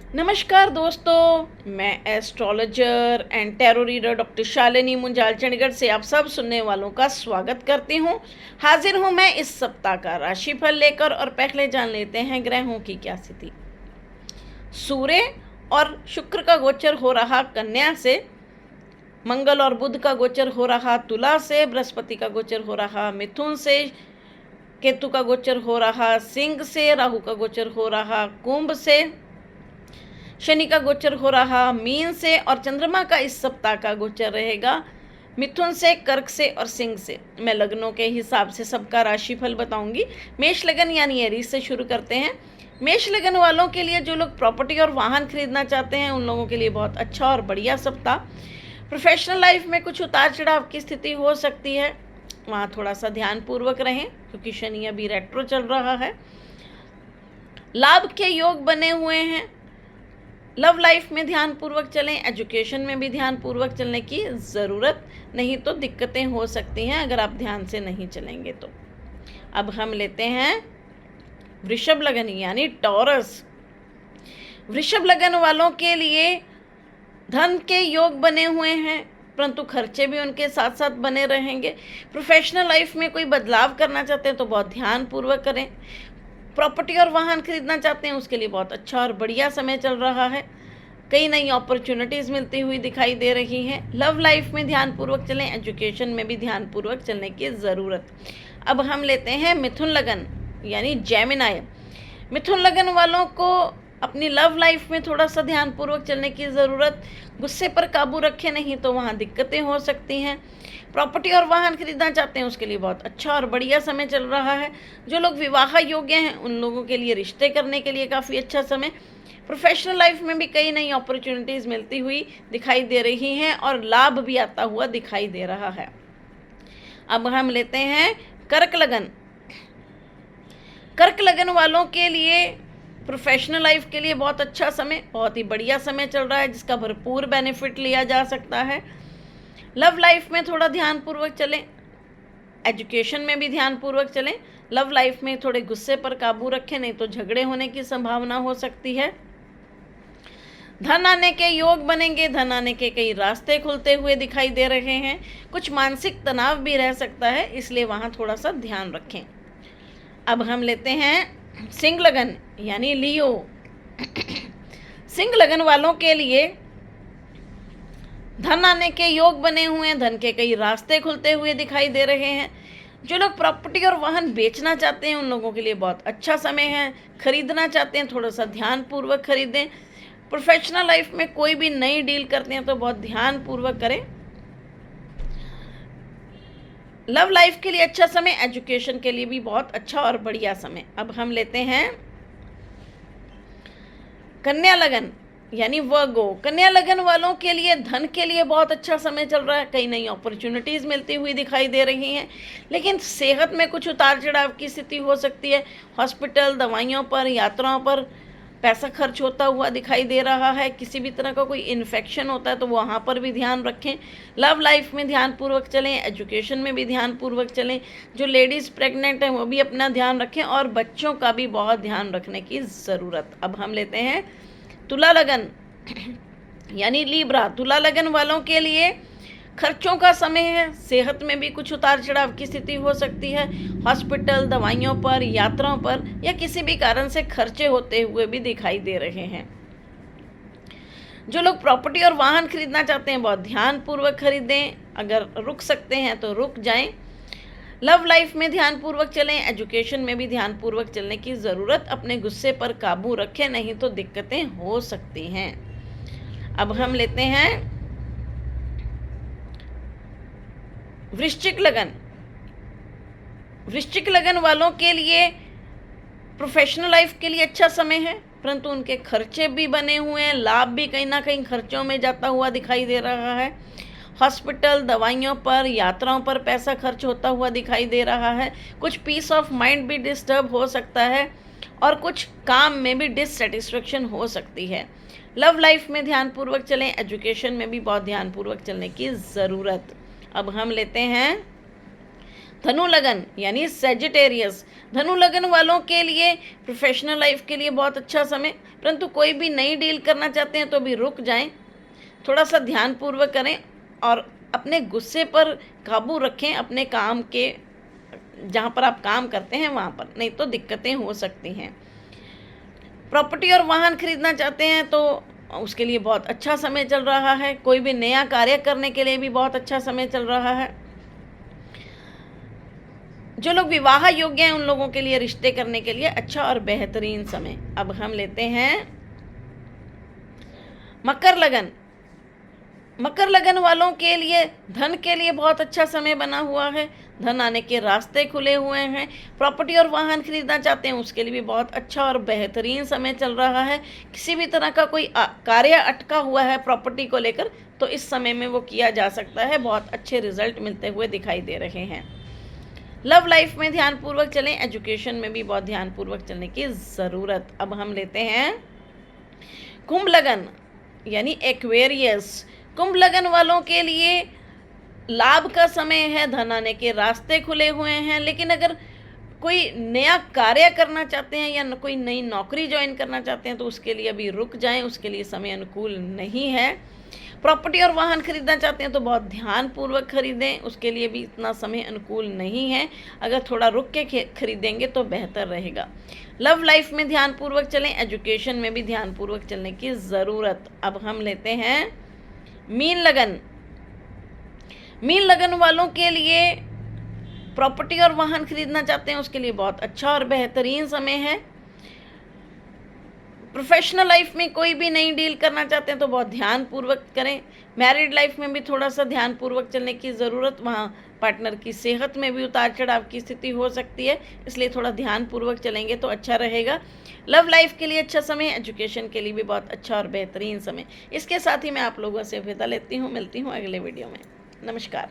नमस्कार दोस्तों, मैं astrologer and tarot reader doctor Shalini Munjal Chandigarh से आप सब सुनने वालों का स्वागत करती हूँ। हाजिर हूँ मैं इस सप्ताह का राशिफल लेकर और पहले जान लेते हैं ग्रहों की क्या स्थिति। सूर्य और शुक्र का गोचर हो रहा कन्या से, मंगल और बुध का गोचर हो रहा तुला से, बृहस्पति का गोचर हो रहा मिथुन से, केतु का गोचर हो रहा सिंह से, राहु का गोचर हो रहा कुंभ से, शनि का गोचर हो रहा मीन से और चंद्रमा का इस सप्ताह का गोचर रहेगा मिथुन से, कर्क से और सिंह से। मैं लग्नों के हिसाब से सबका राशिफल बताऊंगी। मेष लगन यानी एरीज से शुरू करते हैं। मेष लगन वालों के लिए जो लोग प्रॉपर्टी और वाहन खरीदना चाहते हैं उन लोगों के लिए बहुत अच्छा और बढ़िया सप्ताह। प्रोफेशनल लाइफ में कुछ उतार चढ़ाव की स्थिति हो सकती है, वहाँ थोड़ा सा ध्यानपूर्वक रहें क्योंकि शनि अभी रेट्रो चल रहा है। लाभ के योग बने हुए हैं। लव लाइफ में ध्यानपूर्वक चलें, एजुकेशन में भी ध्यानपूर्वक चलने की ज़रूरत, नहीं तो दिक्कतें हो सकती हैं अगर आप ध्यान से नहीं चलेंगे तो। अब हम लेते हैं वृषभ लगन यानी टॉरस। वृषभ लगन वालों के लिए धन के योग बने हुए हैं, परंतु खर्चे भी उनके साथ साथ बने रहेंगे। प्रोफेशनल लाइफ में कोई बदलाव करना चाहते हैं तो बहुत ध्यानपूर्वक करें। प्रॉपर्टी और वाहन खरीदना चाहते हैं उसके लिए बहुत अच्छा और बढ़िया समय चल रहा है। कई नई अपॉर्चुनिटीज़ मिलती हुई दिखाई दे रही हैं। लव लाइफ में ध्यानपूर्वक चलें, एजुकेशन में भी ध्यानपूर्वक चलने की ज़रूरत। अब हम लेते हैं मिथुन लगन यानी जेमिनाई। मिथुन लगन वालों को अपनी लव लाइफ में थोड़ा सा ध्यानपूर्वक चलने की ज़रूरत। गुस्से पर काबू रखें, नहीं तो वहाँ दिक्कतें हो सकती हैं। प्रॉपर्टी और वाहन खरीदना चाहते हैं उसके लिए बहुत अच्छा और बढ़िया समय चल रहा है। जो लोग विवाह योग्य हैं उन लोगों के लिए रिश्ते करने के लिए काफ़ी अच्छा समय। प्रोफेशनल लाइफ में भी कई नई अपॉर्चुनिटीज़ मिलती हुई दिखाई दे रही हैं और लाभ भी आता हुआ दिखाई दे रहा है। अब हम लेते हैं कर्क लगन। कर्क लगन वालों के लिए प्रोफेशनल लाइफ के लिए बहुत अच्छा समय, बहुत ही बढ़िया समय चल रहा है जिसका भरपूर बेनिफिट लिया जा सकता है। लव लाइफ में थोड़ा ध्यानपूर्वक चलें, एजुकेशन में भी ध्यानपूर्वक चलें। लव लाइफ में थोड़े गुस्से पर काबू रखें, नहीं तो झगड़े होने की संभावना हो सकती है। धन आने के योग बनेंगे, धन आने के कई रास्ते खुलते हुए दिखाई दे रहे हैं। कुछ मानसिक तनाव भी रह सकता है, इसलिए वहाँ थोड़ा सा ध्यान रखें। अब हम लेते हैं सिंह लगन यानी लियो। सिंह लगन वालों के लिए धन आने के योग बने हुए हैं, धन के कई रास्ते खुलते हुए दिखाई दे रहे हैं। जो लोग प्रॉपर्टी और वाहन बेचना चाहते हैं उन लोगों के लिए बहुत अच्छा समय है। खरीदना चाहते हैं थोड़ा सा ध्यानपूर्वक खरीदें। प्रोफेशनल लाइफ में कोई भी नई डील करते हैं तो बहुत ध्यानपूर्वक करें। लव लाइफ के लिए अच्छा समय, एजुकेशन के लिए भी बहुत अच्छा और बढ़िया समय। अब हम लेते हैं कन्या लगन यानी वर्गो। कन्या लगन वालों के लिए धन के लिए बहुत अच्छा समय चल रहा है। कई नई अपॉर्चुनिटीज़ मिलती हुई दिखाई दे रही हैं, लेकिन सेहत में कुछ उतार चढ़ाव की स्थिति हो सकती है। हॉस्पिटल, दवाइयों पर, यात्राओं पर पैसा खर्च होता हुआ दिखाई दे रहा है। किसी भी तरह का कोई इन्फेक्शन होता है तो वहाँ पर भी ध्यान रखें। लव लाइफ में ध्यानपूर्वक चलें, एजुकेशन में भी ध्यानपूर्वक चलें। जो लेडीज़ प्रेग्नेंट हैं वो भी अपना ध्यान रखें और बच्चों का भी बहुत ध्यान रखने की ज़रूरत। अब हम लेते हैं तुला लगन यानी लीब्रा। तुला लगन वालों के लिए खर्चों का समय है। सेहत में भी कुछ उतार चढ़ाव की स्थिति हो सकती है। हॉस्पिटल, दवाइयों पर, यात्राओं पर या किसी भी कारण से खर्चे होते हुए भी दिखाई दे रहे हैं। जो लोग प्रॉपर्टी और वाहन खरीदना चाहते हैं बहुत ध्यानपूर्वक खरीदें, अगर रुक सकते हैं तो रुक जाएं। लव लाइफ में ध्यानपूर्वक चलें, एजुकेशन में भी ध्यानपूर्वक चलने की ज़रूरत। अपने गुस्से पर काबू रखें, नहीं तो दिक्कतें हो सकती हैं। अब हम लेते हैं वृश्चिक लगन। वृश्चिक लगन वालों के लिए प्रोफेशनल लाइफ के लिए अच्छा समय है, परंतु उनके खर्चे भी बने हुए हैं। लाभ भी कहीं ना कहीं खर्चों में जाता हुआ दिखाई दे रहा है। हॉस्पिटल, दवाइयों पर, यात्राओं पर पैसा खर्च होता हुआ दिखाई दे रहा है। कुछ पीस ऑफ माइंड भी डिस्टर्ब हो सकता है और कुछ काम में भी डिससेटिस्फेक्शन हो सकती है। लव लाइफ में ध्यानपूर्वक चलें, एजुकेशन में भी बहुत ध्यानपूर्वक चलने की ज़रूरत। अब हम लेते हैं धनु लगन यानी सेजिटेरियस, धनु लगन वालों के लिए प्रोफेशनल लाइफ के लिए बहुत अच्छा समय, परंतु कोई भी नई डील करना चाहते हैं तो भी रुक जाएं, थोड़ा सा ध्यानपूर्वक करें और अपने गुस्से पर काबू रखें, अपने काम के जहाँ पर आप काम करते हैं वहाँ पर, नहीं तो दिक्कतें हो सकती हैं। प्रॉपर्टी और वाहन खरीदना चाहते हैं तो उसके लिए बहुत अच्छा समय चल रहा है, कोई भी नया कार्य करने के लिए भी बहुत अच्छा समय चल रहा है। जो लोग विवाह योग्य हैं उन लोगों के लिए रिश्ते करने के लिए अच्छा और बेहतरीन समय। अब हम लेते हैं मकर लगन। मकर लगन वालों के लिए धन के लिए बहुत अच्छा समय बना हुआ है, धन आने के रास्ते खुले हुए हैं। प्रॉपर्टी और वाहन खरीदना चाहते हैं उसके लिए भी बहुत अच्छा और बेहतरीन समय चल रहा है। किसी भी तरह का कोई कार्य अटका हुआ है प्रॉपर्टी को लेकर तो इस समय में वो किया जा सकता है, बहुत अच्छे रिजल्ट मिलते हुए दिखाई दे रहे हैं। लव लाइफ में ध्यानपूर्वक चलें, एजुकेशन में भी बहुत ध्यानपूर्वक चलने की ज़रूरत। अब हम लेते हैं कुंभ लगन यानी एक्वेरियस। कुंभ लगन वालों के लिए लाभ का समय है, धन आने के रास्ते खुले हुए हैं, लेकिन अगर कोई नया कार्य करना चाहते हैं या कोई नई नौकरी ज्वाइन करना चाहते हैं तो उसके लिए अभी रुक जाएं, उसके लिए समय अनुकूल नहीं है। प्रॉपर्टी और वाहन खरीदना चाहते हैं तो बहुत ध्यानपूर्वक खरीदें, उसके लिए भी इतना समय अनुकूल नहीं है, अगर थोड़ा रुक के खरीदेंगे तो बेहतर रहेगा। लव लाइफ में ध्यानपूर्वक चलें, एजुकेशन में भी ध्यानपूर्वक चलने की ज़रूरत। अब हम लेते हैं मीन लगन। मीन लगन वालों के लिए प्रॉपर्टी और वाहन खरीदना चाहते हैं उसके लिए बहुत अच्छा और बेहतरीन समय है। प्रोफेशनल लाइफ में कोई भी नई डील करना चाहते हैं तो बहुत ध्यानपूर्वक करें। मैरिड लाइफ में भी थोड़ा सा ध्यानपूर्वक चलने की ज़रूरत, वहाँ पार्टनर की सेहत में भी उतार चढ़ाव की स्थिति हो सकती है, इसलिए थोड़ा ध्यानपूर्वक चलेंगे तो अच्छा रहेगा। लव लाइफ के लिए अच्छा समय, एजुकेशन के लिए भी बहुत अच्छा और बेहतरीन समय। इसके साथ ही मैं आप लोगों से विदा लेती हूँ, मिलती हूँ अगले वीडियो में। नमस्कार।